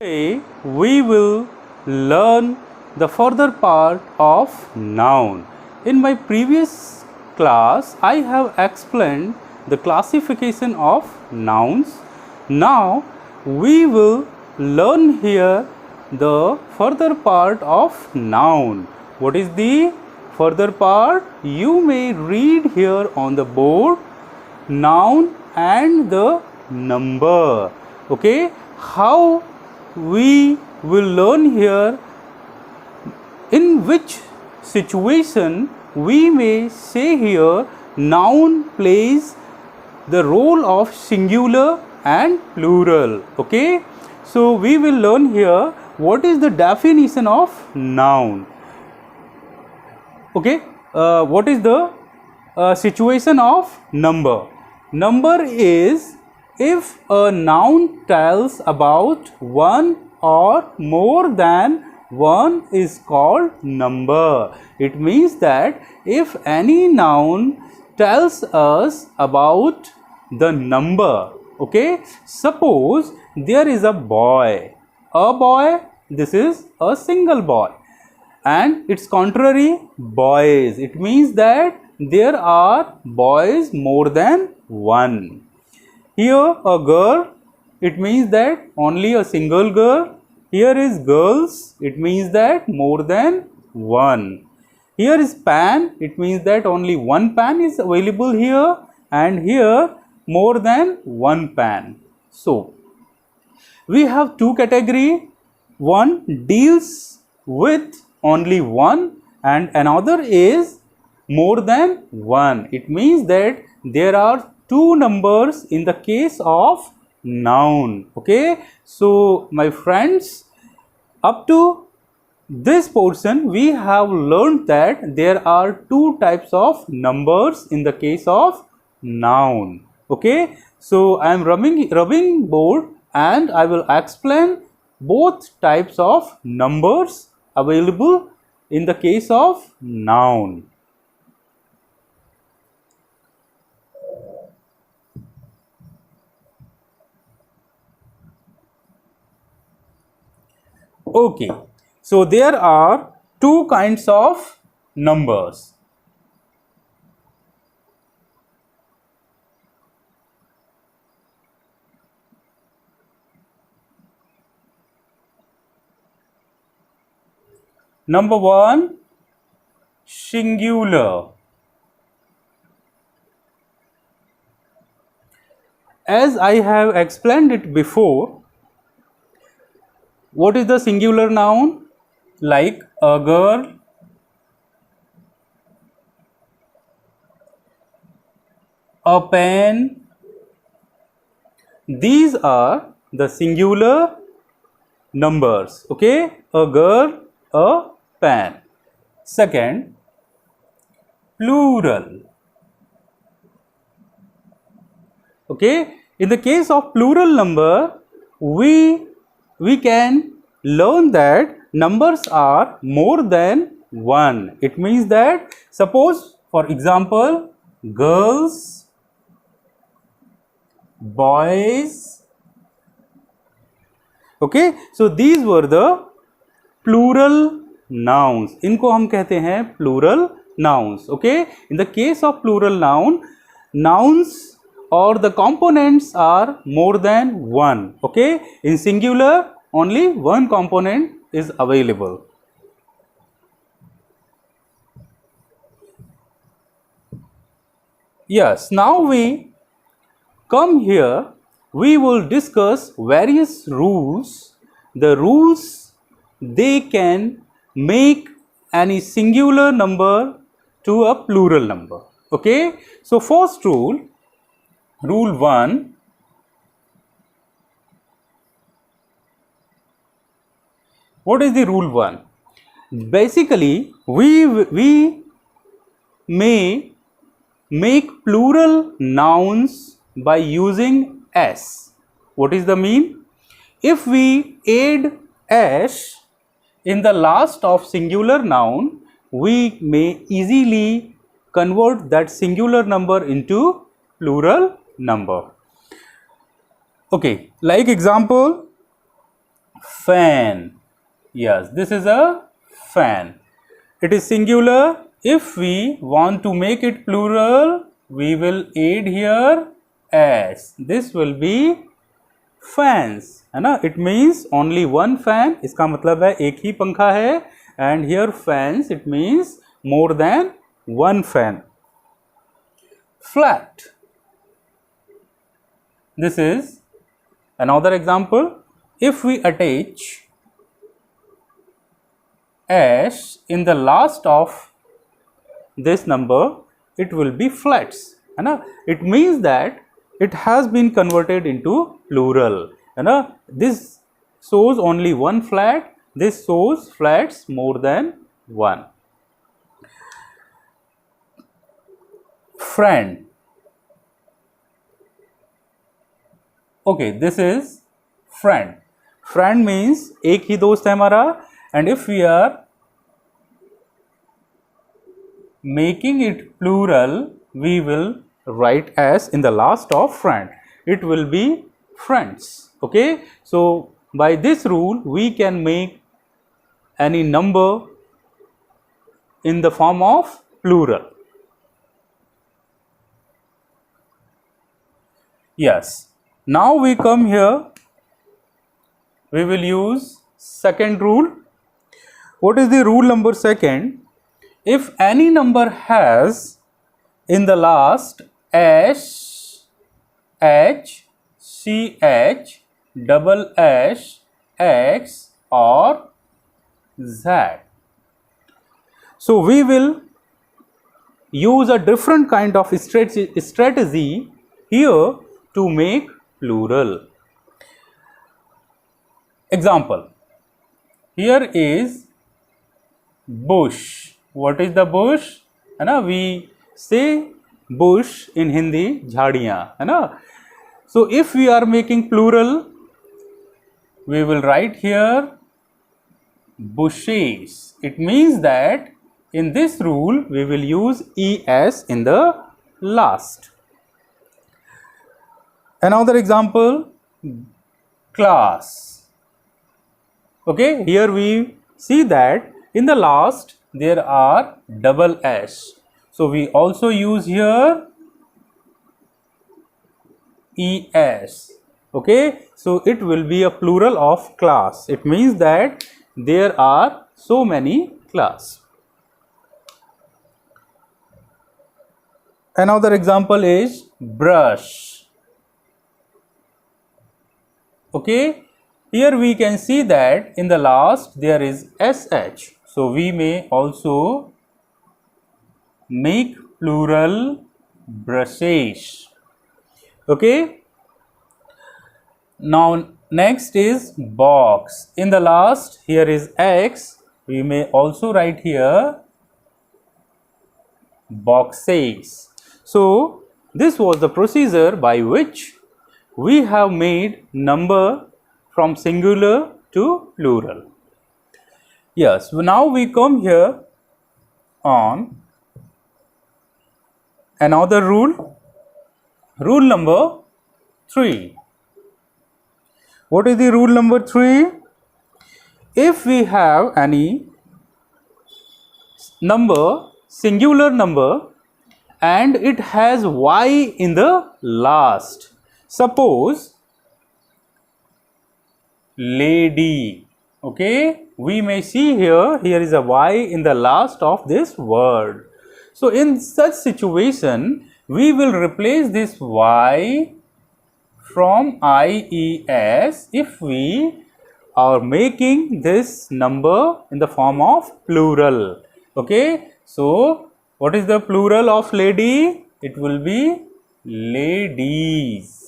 Today we will learn the further part of noun. In my previous class, I have explained the classification of nouns. Now we will learn here the further part of noun. What is the further part? You may read here on the board noun and the number. Okay, how we will learn here in which situation we may say here noun plays the role of singular and plural. Okay, so we will learn here what is the definition of noun. Okay, what is the situation of number? Number is if a noun tells about one or more than one is called number. It means that if any noun tells us about the number, okay, suppose there is a boy, this is a single boy, and its contrary boys, it means that there are boys more than one. Here a girl, it means that only a single girl. Here is girls, it means that more than one. Here is pan, it means that only one pan is available here, and here more than one pan. So we have two category. One deals with only one and another is more than one. It means that there are two numbers in the case of noun. Okay, so my friends, up to this portion we have learned that there are two types of numbers in the case of noun. Okay, so I am rubbing board and I will explain both types of numbers available in the case of noun. Okay, so there are two kinds of numbers. Number one, singular. As I have explained it before, what is the singular noun? Like a girl, a pen. These are the singular numbers. Okay, a girl, a pen. Second, plural. Okay, in the case of plural number, we can learn that numbers are more than one. It means that suppose for example girls, boys. Okay, so these were the plural nouns. इनको हम कहते हैं plural nouns. Okay, in the case of plural noun, nouns or the components are more than one. Okay, in singular only one component is available. Yes, now we come here, we will discuss various rules. The rules they can make any singular number to a plural number. Okay, so first rule, rule 1. What is the rule 1? Basically, we may make plural nouns by using s. What is the mean? If we add s in the last of singular noun, we may easily convert that singular number into plural number. Okay, like example, Fan. Yes, this is a fan. It is singular. If we want to make it plural, we will add here s. This will be fans, है ना. It means only one fan. इसका मतलब है एक ही पंखा है. And here fans, it means more than one fan. Flat. This is another example. If we attach s in the last of this number, it will be flats, है ना. It means that it has been converted into plural, है ना. This shows only one flat. This shows flats more than one. Friend. Okay, this is friend. Friend means एक ही दोस्त है हमारा. And if we are making it plural, we will write s in the last of friend. It will be friends. Okay, so by this rule we can make any number in the form of plural. Yes, now we come here, we will use second rule. What is the rule number second? If any number has in the last s, h, ch, double s, x or z, so we will use a different kind of strategy here to make plural. Example, here is bush. What is the bush? है ना, we say bush in Hindi झाड़ियाँ, है ना. So if we are making plural, we will write here bushes. It means that in this rule we will use es in the last. Another example, class. Okay, here we see that in the last there are double s, so we also use here es. Okay, so it will be a plural of class. It means that there are so many class. Another example is brush. Okay, here we can see that in the last there is sh, so we may also make plural brushes. Okay, now next is box. In the last here is x, we may also write here boxes. So this was the procedure by which we have made number from singular to plural. Yes, now we come here on another rule, rule number 3. What is the rule number 3? If we have any number, singular number, and it has y in the last, suppose lady. Okay, we may see here is a y in the last of this word. So in such situation we will replace this y from ies if we are making this number in the form of plural. Okay, so what is the plural of lady? It will be ladies.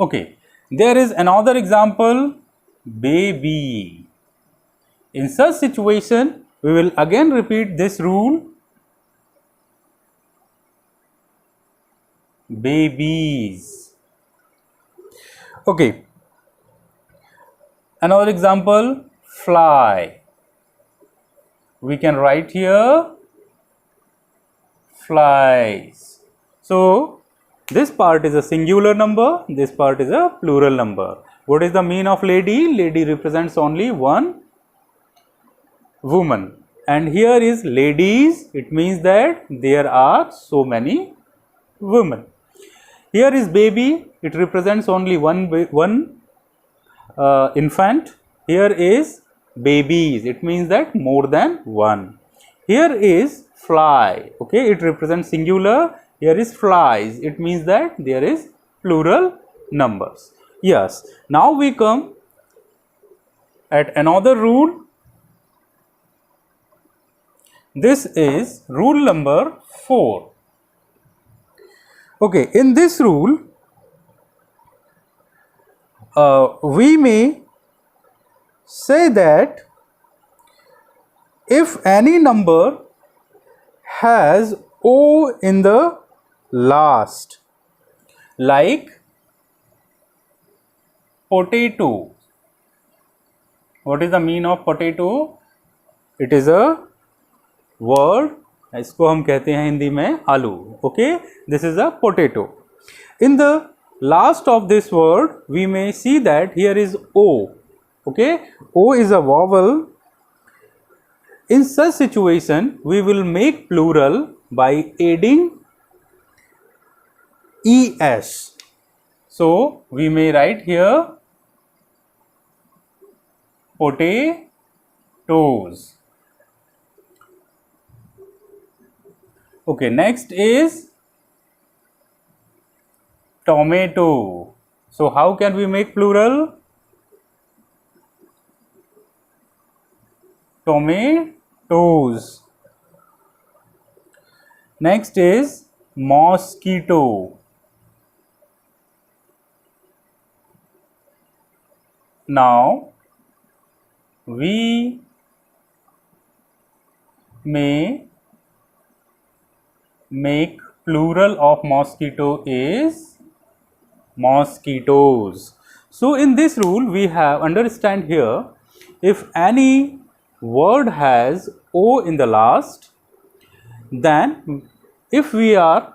Okay, there is another example, baby. In such situation we will again repeat this rule, babies. Okay, another example, fly. We can write here flies. So This part is a singular number, this part is a plural number. What is the mean of lady? Lady represents only one woman. And here is ladies, it means that there are so many women. Here is baby, it represents only one infant. Here is babies, it means that more than one. Here is fly, okay, it represents singular. Here is flies, it means that there is plural numbers. Yes, now we come at another rule. This is rule number 4. Okay, in this rule, we may say that if any number has O in the last, like potato. What is the mean of potato? It is a word, इसको हम कहते हैं हिंदी में आलू. Okay, this is a potato. In the last of this word, we may see that here is O. Okay, O is a vowel. In such situation, we will make plural by adding es. So we may write here potatoes. Okay, next is tomato. So how can we make plural? Tomatoes. Next is mosquito. Now we may make plural of mosquito is mosquitoes. So in this rule we have understand here, if any word has O in the last, then if we are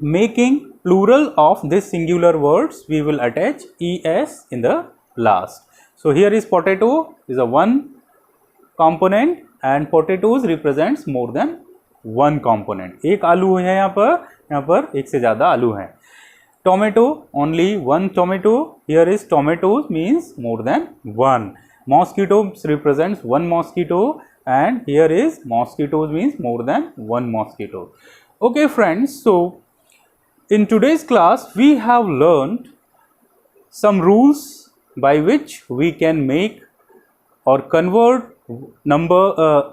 making plural of this singular words, we will attach es in the last. So here is potato is a one component and potatoes represents more than one component. एक आलू है यहाँ पर एक से ज़्यादा आलू हैं. Tomato, only one tomato. Here is tomatoes means more than one. Mosquito represents one mosquito and here is mosquitoes means more than one mosquito. Okay friends, so in today's class we have learned some rules by which we can make or convert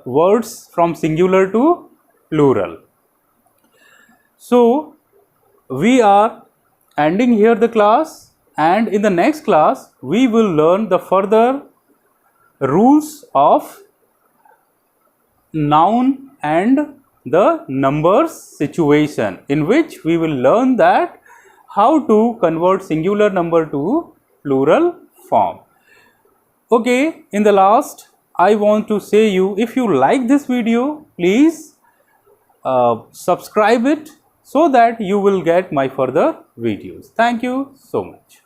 words from singular to plural. So we are ending here the class, and in the next class we will learn the further rules of noun and the numbers situation, in which we will learn that how to convert singular number to plural form. Okay, in the last I want to say you, if you like this video, please subscribe it so that you will get my further videos. Thank you so much.